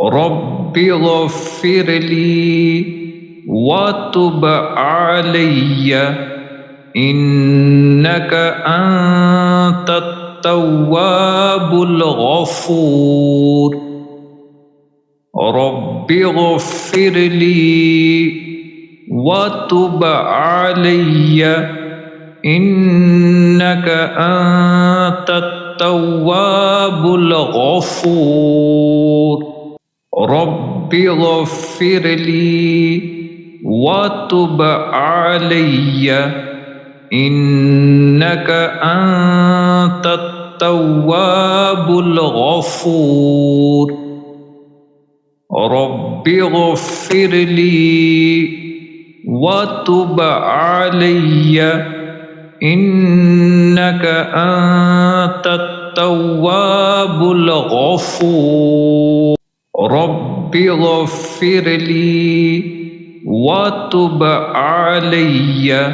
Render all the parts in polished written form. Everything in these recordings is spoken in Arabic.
رب اغفر لي وتب علي إنك أنت التواب الغفور رب اغفر لي وتب علي إنك أنت التواب الغفور رب اغفر لي وتب علي إنك أنت التواب الغفور رب اغفر لي وتب علي إنك أنت التواب الغفور رب اغفر لي وتب علي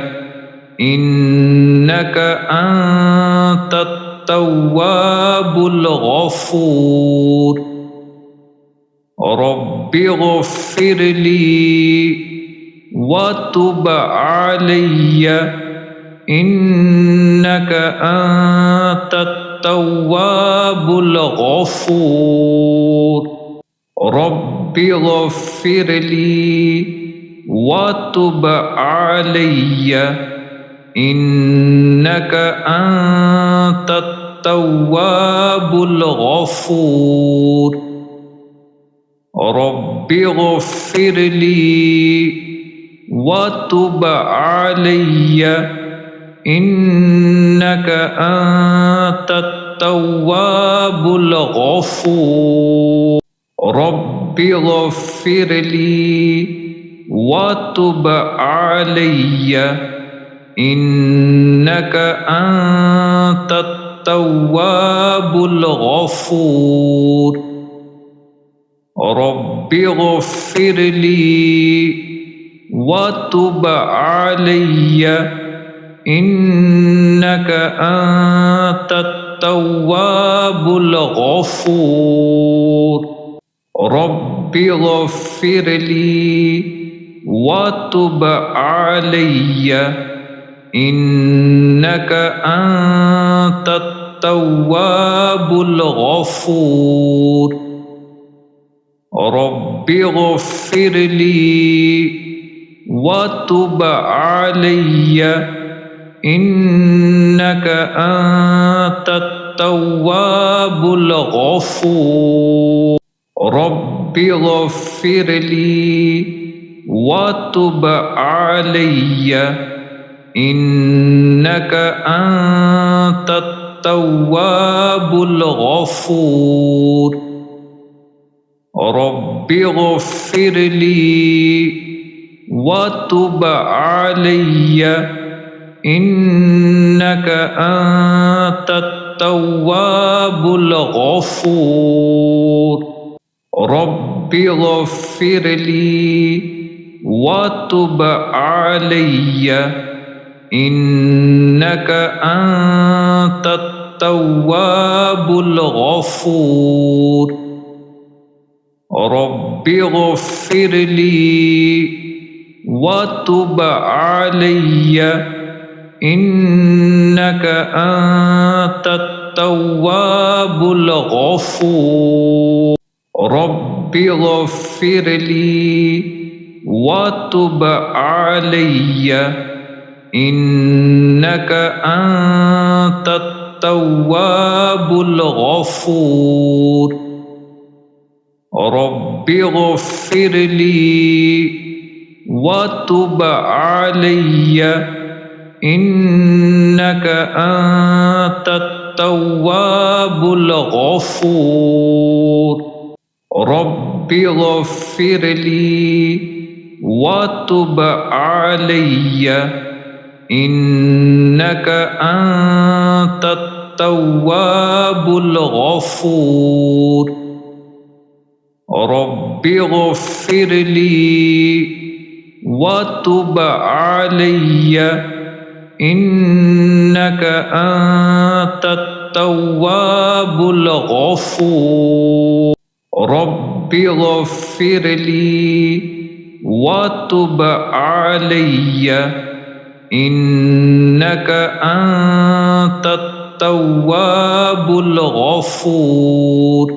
إنك أنت التواب الغفور رب اغفر لي وتب علي إنك أنت التواب الغفور رب اغفر لي وتب علي إنك أنت التواب الغفور رب اغفر لي وتب علي إنك أنت التواب الغفور رب اغفر لي وتب علي إنك أنت التواب الغفور رب اغفر لي وتب علي إنك أنت التواب الغفور رب اغفر لي وتب علي إنك أنت التواب الغفور رب اغفر لي وتب علي إنك أنت التواب الغفور رب اغفر لي وتب علي إنك أنت التواب الغفور رب اغفر لي وتب علي إنك أنت التواب الغفور رب اغفر لي وتب علي إنك أنت التواب الغفور رب اغفر لي وتب علي إنك أنت التواب الغفور رب اغفر لي وتب علي إنك أنت التواب الغفور رب اغفر لي وتب علي إنك أنت التواب الغفور رب اغفر لي وتب علي إنك أنت التواب الغفور رب اغفر لي وتب علي إنك أنت التواب الغفور رب رب اغفر لي وتب علي إنك أنت التواب الغفور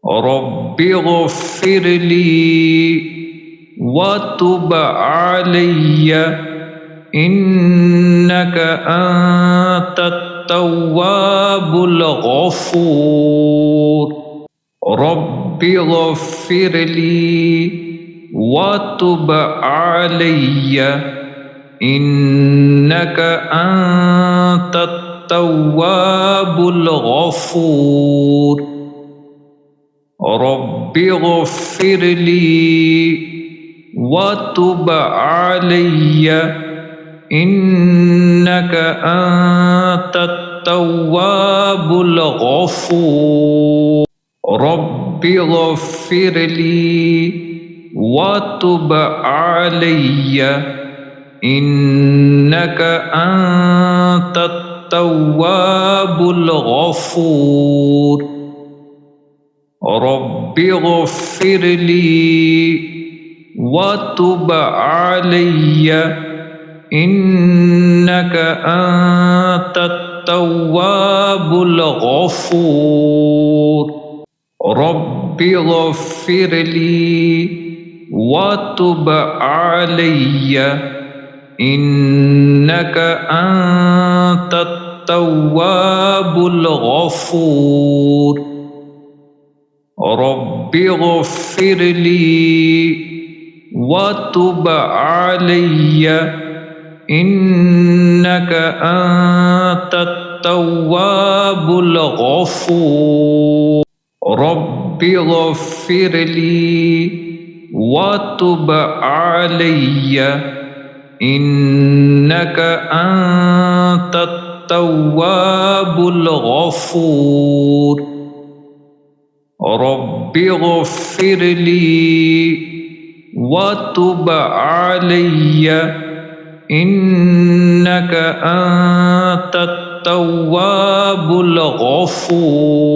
رب اغفر لي وتب علي إنك أنت التواب الغفور رب اغفر لي وتب علي إنك أنت التواب الغفور رب اغفر لي وتب علي إنك أنت التواب الغفور رب اغفر لي وتب علي إنك أنت التواب الغفور رب اغفر لي وتب علي إنك أنت التواب الغفور رب اغفر لي وتب علي إنك أنت التواب الغفور رب اغفر لي وتب علي إنك أنت التواب الغفور رب اغفر لي وتب علي إنك أنت التواب الغفور رب اغفر لي وتب علي إنك أنت التواب الغفور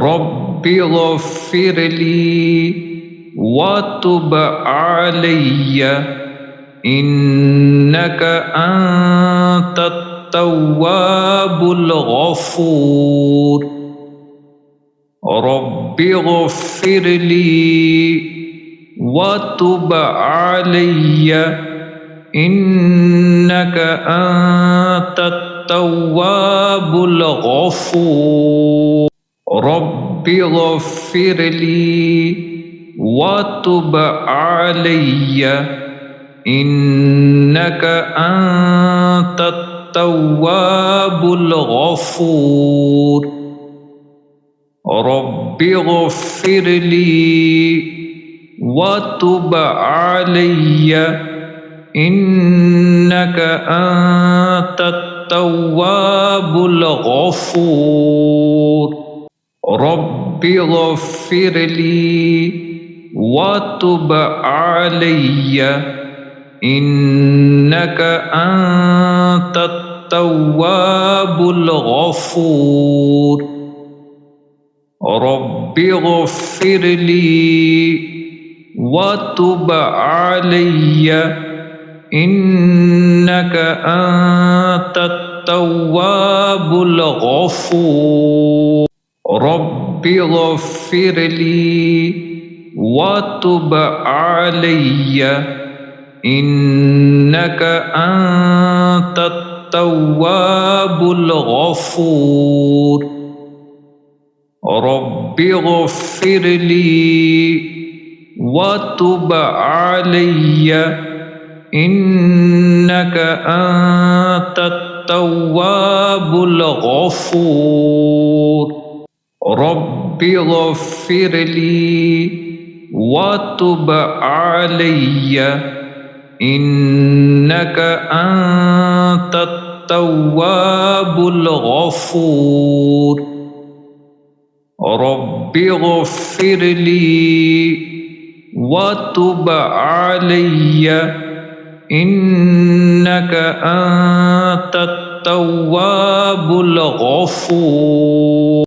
رب اغفر لي وتب علي إنك أنت التواب الغفور رب اغفر لي وتب علي إنك أنت التواب الغفور رب اغفر لي وتب علي إنك أنت التواب الغفور رب اغفر لي وتب علي إنك أنت التواب الغفور رب اغفر لي وتب علي إنك أنت التواب الغفور رب اغفر لي وتب علي إنك أنت التواب الغفور رب اغفر لي وتب علي إنك أنت التواب الغفور رب اغفر لي وتب علي إنك أنت التواب الغفور رب اغفر لي وتب علي إنك أنت التواب الغفور رب اغفر لي وتب علي إنك أنت التواب الغفور